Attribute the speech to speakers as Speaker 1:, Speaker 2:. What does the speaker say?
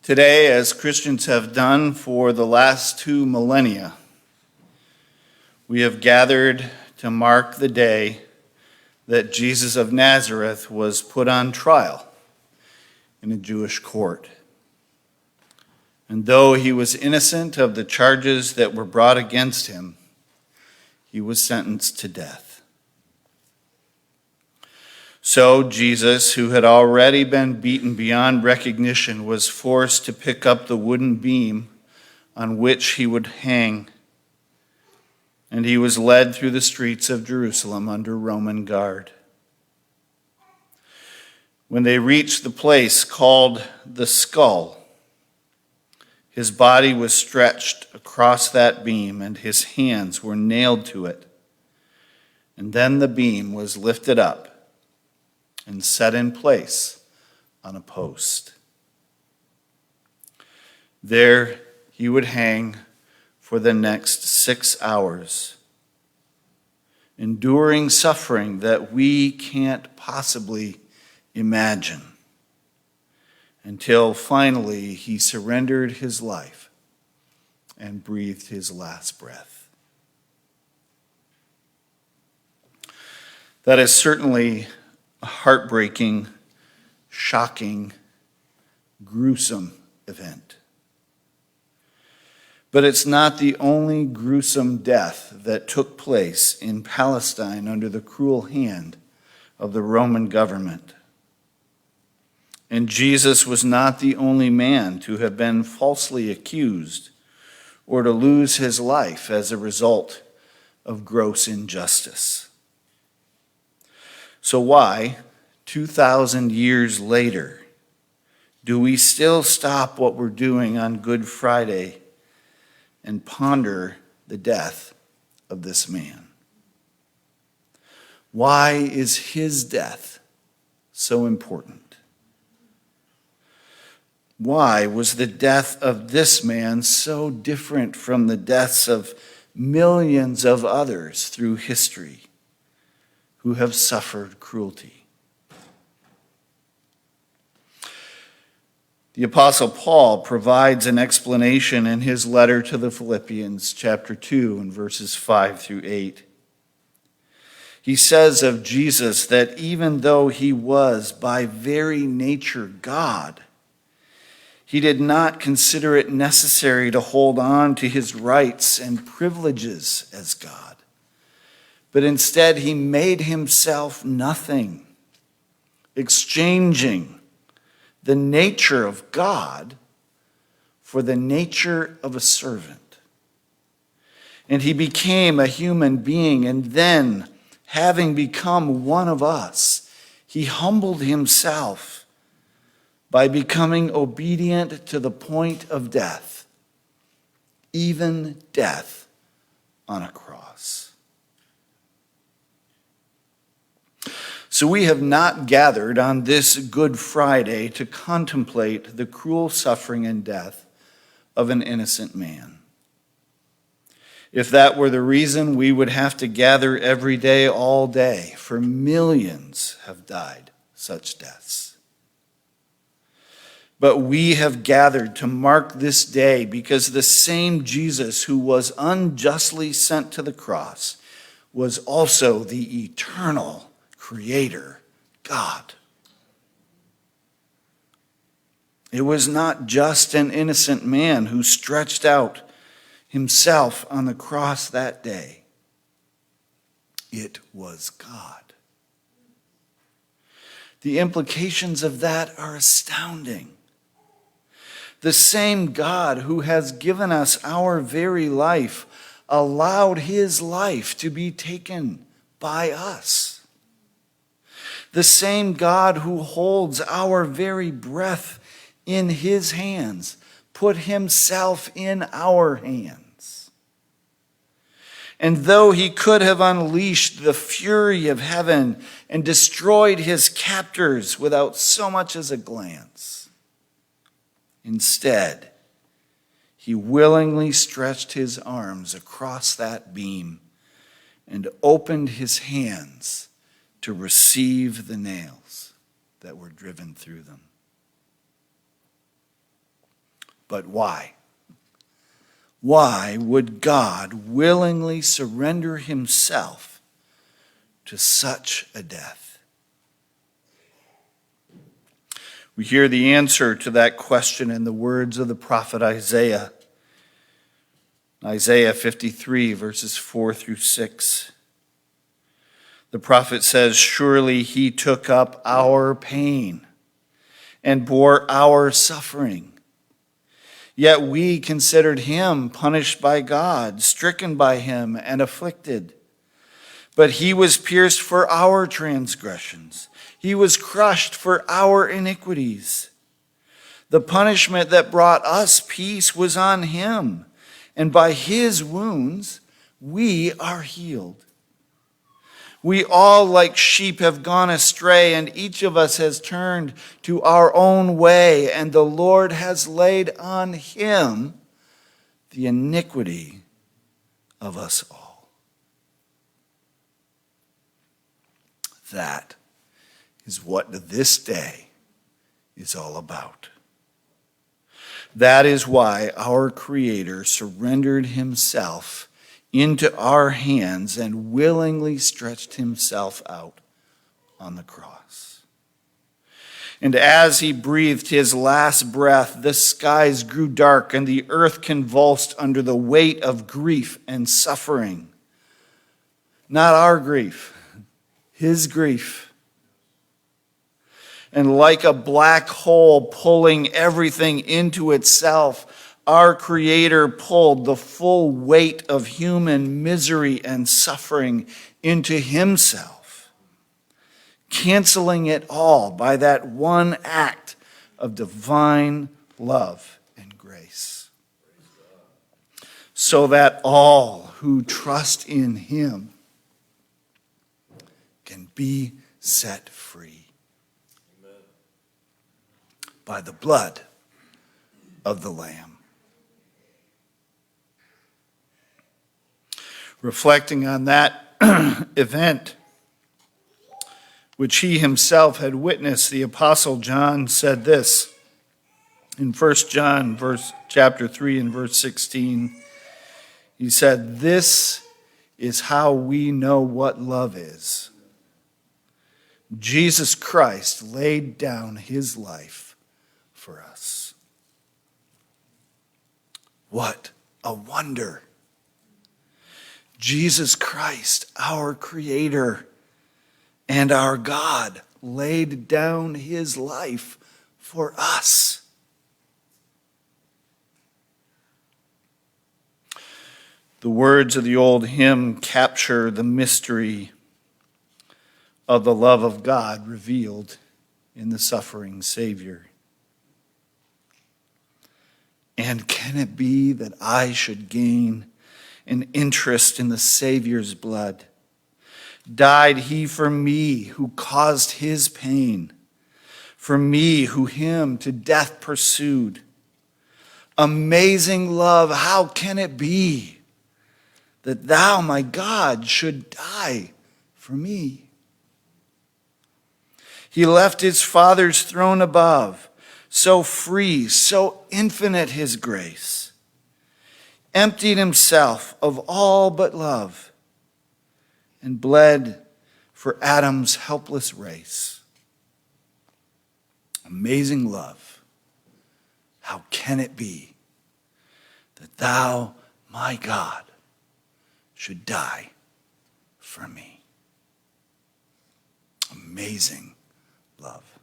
Speaker 1: Today, as Christians have done for the last 2 millennia, we have gathered to mark the day that Jesus of Nazareth was put on trial in a Jewish court. And though he was innocent of the charges that were brought against him, he was sentenced to death. So Jesus, who had already been beaten beyond recognition, was forced to pick up the wooden beam on which he would hang, and he was led through the streets of Jerusalem under Roman guard. When they reached the place called the Skull, his body was stretched across that beam, and his hands were nailed to it. And then the beam was lifted up and set in place on a post. There he would hang for the next 6 hours, enduring suffering that we can't possibly imagine, until finally he surrendered his life and breathed his last breath. That is certainly a heartbreaking, shocking, gruesome event. But it's not the only gruesome death that took place in Palestine under the cruel hand of the Roman government. And Jesus was not the only man to have been falsely accused or to lose his life as a result of gross injustice. So why, 2,000 years later, do we still stop what we're doing on Good Friday and ponder the death of this man? Why is his death so important? Why was the death of this man so different from the deaths of millions of others through history who have suffered cruelty? The Apostle Paul provides an explanation in his letter to the Philippians, chapter 2, and verses 5 through 8. He says of Jesus that even though he was by very nature God, he did not consider it necessary to hold on to his rights and privileges as God. But instead, he made himself nothing, exchanging the nature of God for the nature of a servant. And he became a human being, and then, having become one of us, he humbled himself by becoming obedient to the point of death, even death on a cross. So we have not gathered on this Good Friday to contemplate the cruel suffering and death of an innocent man. If that were the reason, we would have to gather every day, all day, for millions have died such deaths. But we have gathered to mark this day because the same Jesus who was unjustly sent to the cross was also the eternal Creator, God. It was not just an innocent man who stretched out himself on the cross that day. It was God. The implications of that are astounding. The same God who has given us our very life allowed his life to be taken by us. The same God who holds our very breath in his hands put himself in our hands. And though he could have unleashed the fury of heaven and destroyed his captors without so much as a glance, instead, he willingly stretched his arms across that beam and opened his hands to receive the nails that were driven through them. But why? Why would God willingly surrender himself to such a death? We hear the answer to that question in the words of the prophet Isaiah. Isaiah 53, verses 4 through 6. The prophet says, "Surely he took up our pain and bore our suffering. Yet we considered him punished by God, stricken by him, and afflicted. But he was pierced for our transgressions. He was crushed for our iniquities. The punishment that brought us peace was on him, and by his wounds we are healed. We all like sheep have gone astray, and each of us has turned to our own way, and the Lord has laid on him the iniquity of us all." That is what this day is all about. That is why our Creator surrendered himself into our hands and willingly stretched himself out on the cross. And as he breathed his last breath, the skies grew dark and the earth convulsed under the weight of grief and suffering. Not our grief, his grief. And like a black hole pulling everything into itself, our Creator pulled the full weight of human misery and suffering into himself, canceling it all by that one act of divine love and grace, so that all who trust in him can be set free by the blood of the Lamb. Reflecting on that event, which he himself had witnessed, the Apostle John said this in 1 John chapter 3 and verse 16. He said, "This is how we know what love is. Jesus Christ laid down his life for us." What a wonder! Jesus Christ, our Creator and our God, laid down his life for us. The words of the old hymn capture the mystery of the love of God revealed in the suffering Savior. And can it be that I should gain an interest in the Savior's blood? Died he for me who caused his pain, for me who him to death pursued. Amazing love, how can it be that thou, my God, should die for me? He left his Father's throne above, so free, so infinite his grace, emptied himself of all but love, and bled for Adam's helpless race. Amazing love, how can it be that thou, my God, should die for me? Amazing love.